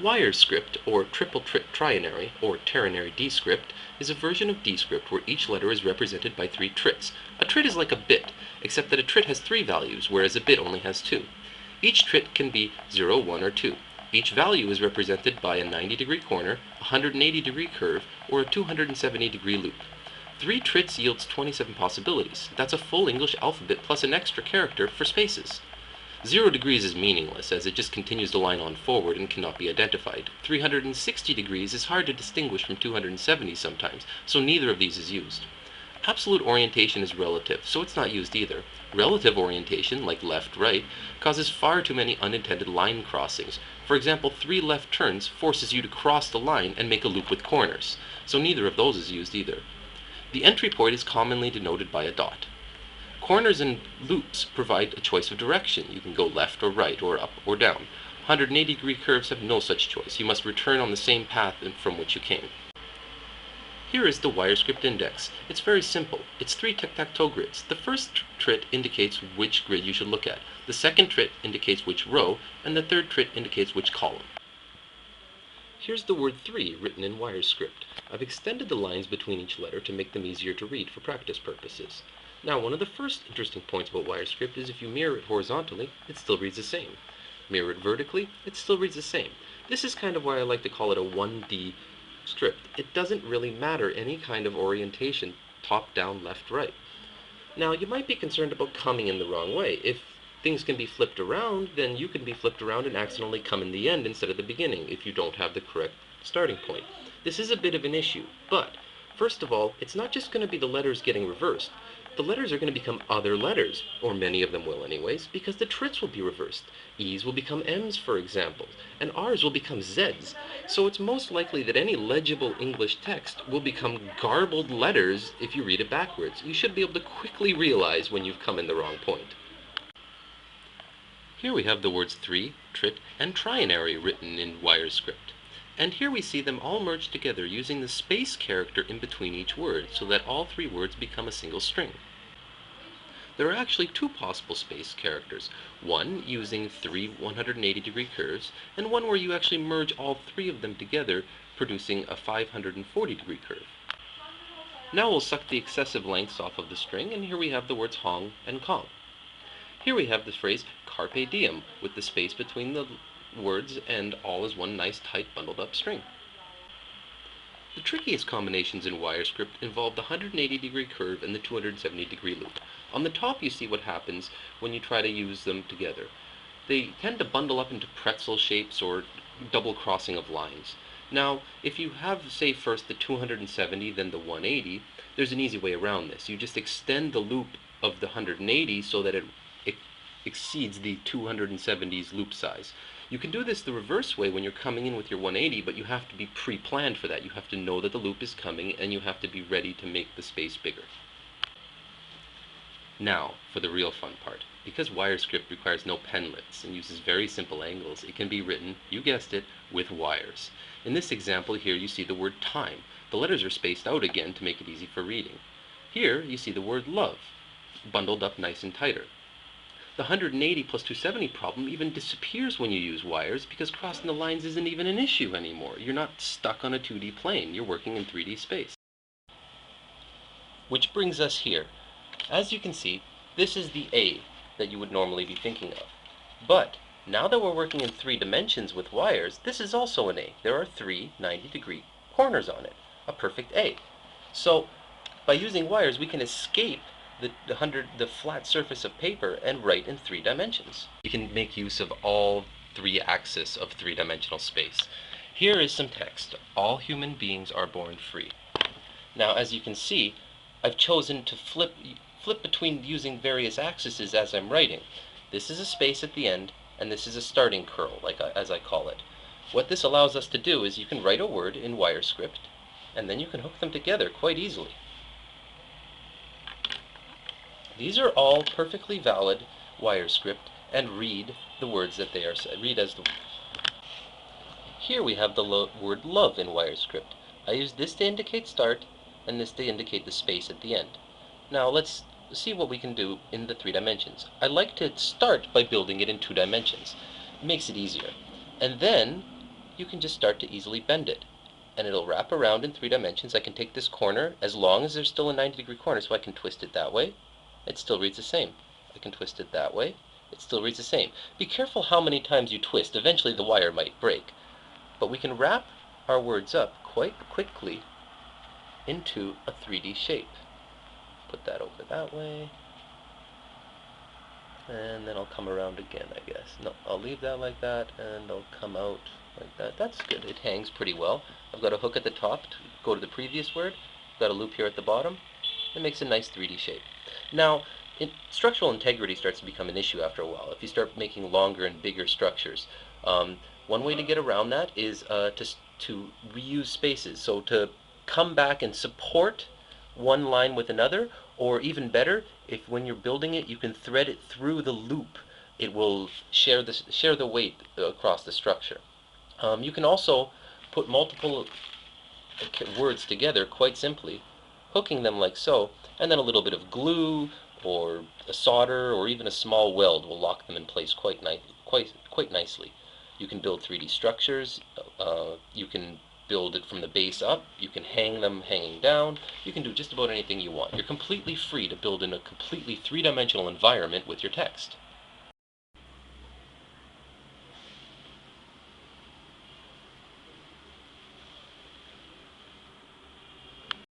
WireScript, or trinary, or ternary Dscript, is a version of Dscript where each letter is represented by 3 trits. A trit is like a bit, except that a trit has 3 values, whereas a bit only has 2. Each trit can be 0, 1, or 2. Each value is represented by a 90-degree corner, a 180-degree curve, or a 270-degree loop. 3 trits yields 27 possibilities. That's a full English alphabet plus an extra character for spaces. 0 degrees is meaningless, as it just continues the line on forward and cannot be identified. 360 degrees is hard to distinguish from 270 sometimes, so neither of these is used. Absolute orientation is relative, so it's not used either. Relative orientation, like left, right, causes far too many unintended line crossings. For example, 3 left turns forces you to cross the line and make a loop with corners, so neither of those is used either. The entry point is commonly denoted by a dot. Corners and loops provide a choice of direction. You can go left or right, or up or down. 180-degree curves have no such choice. You must return on the same path from which you came. Here is the WireScript index. It's very simple. It's 3 tic-tac-toe grids. The first trit indicates which grid you should look at. The second trit indicates which row, and the third trit indicates which column. Here's the word 3 written in WireScript. I've extended the lines between each letter to make them easier to read for practice purposes. Now, one of the first interesting points about WireScript is if you mirror it horizontally, it still reads the same. Mirror it vertically, it still reads the same. This is kind of why I like to call it a 1D script. It doesn't really matter any kind of orientation, top, down, left, right. Now, you might be concerned about coming in the wrong way. If things can be flipped around, then you can be flipped around and accidentally come in the end instead of the beginning if you don't have the correct starting point. This is a bit of an issue, but first of all, it's not just going to be the letters getting reversed. The letters are going to become other letters, or many of them will anyways, because the trits will be reversed. E's will become M's, for example, and R's will become Z's. So it's most likely that any legible English text will become garbled letters if you read it backwards. You should be able to quickly realize when you've come in the wrong point. Here we have the words 3, trit, and trinary written in WireScript. And here we see them all merged together using the space character in between each word, so that all 3 words become a single string. There are actually 2 possible space characters, one using 3 180-degree curves, and one where you actually merge all 3 of them together, producing a 540-degree curve. Now we'll suck the excessive lengths off of the string, and here we have the words Hong and Kong. Here we have the phrase carpe diem, with the space between the words and all is one nice tight bundled up string. The trickiest combinations in WireScript involve the 180-degree curve and the 270-degree loop. On the top you see what happens when you try to use them together. They tend to bundle up into pretzel shapes or double crossing of lines. Now, if you have, say, first the 270, then the 180, there's an easy way around this. You just extend the loop of the 180 so that it exceeds the 270's loop size. You can do this the reverse way when you're coming in with your 180, but you have to be pre-planned for that. You have to know that the loop is coming, and you have to be ready to make the space bigger. Now, for the real fun part. Because WireScript requires no penlets and uses very simple angles, it can be written, you guessed it, with wires. In this example here you see the word time. The letters are spaced out again to make it easy for reading. Here you see the word love, bundled up nice and tighter. The 180 plus 270 problem even disappears when you use wires because crossing the lines isn't even an issue anymore. You're not stuck on a 2D plane, you're working in 3D space. Which brings us here. As you can see, this is the A that you would normally be thinking of. But now that we're working in 3 dimensions with wires, this is also an A. There are 3 90-degree corners on it, a perfect A. So by using wires we can escape the flat surface of paper and write in 3 dimensions. You can make use of all 3 axes of 3-dimensional space. Here is some text. All human beings are born free. Now, as you can see, I've chosen to flip between using various axes as I'm writing. This is a space at the end, and this is a starting curl, as I call it. What this allows us to do is you can write a word in WireScript, and then you can hook them together quite easily. These are all perfectly valid WireScript and read the words that they are read as the. Here we have the word love in WireScript. I use this to indicate start and this to indicate the space at the end. Now let's see what we can do in the 3 dimensions. I like to start by building it in 2 dimensions. It makes it easier. And then you can just start to easily bend it. And it'll wrap around in 3 dimensions. I can take this corner, as long as there's still a 90-degree corner, so I can twist it that way. It still reads the same. I can twist it that way. It still reads the same. Be careful how many times you twist. Eventually the wire might break. But we can wrap our words up quite quickly into a 3D shape. Put that over that way. And then I'll come around again, I guess. No, I'll leave that like that, and I'll come out like that. That's good. It hangs pretty well. I've got a hook at the top to go to the previous word. Got a loop here at the bottom. It makes a nice 3D shape. Now, structural integrity starts to become an issue after a while. If you start making longer and bigger structures, one way to get around that is to reuse spaces. So to come back and support one line with another, or even better, if when you're building it, you can thread it through the loop. It will share the weight across the structure. You can also put multiple words together quite simply, hooking them like so, and then a little bit of glue or a solder or even a small weld will lock them in place quite nicely. You can build 3D structures. You can build it from the base up. You can hang them hanging down. You can do just about anything you want. You're completely free to build in a completely 3-dimensional environment with your text.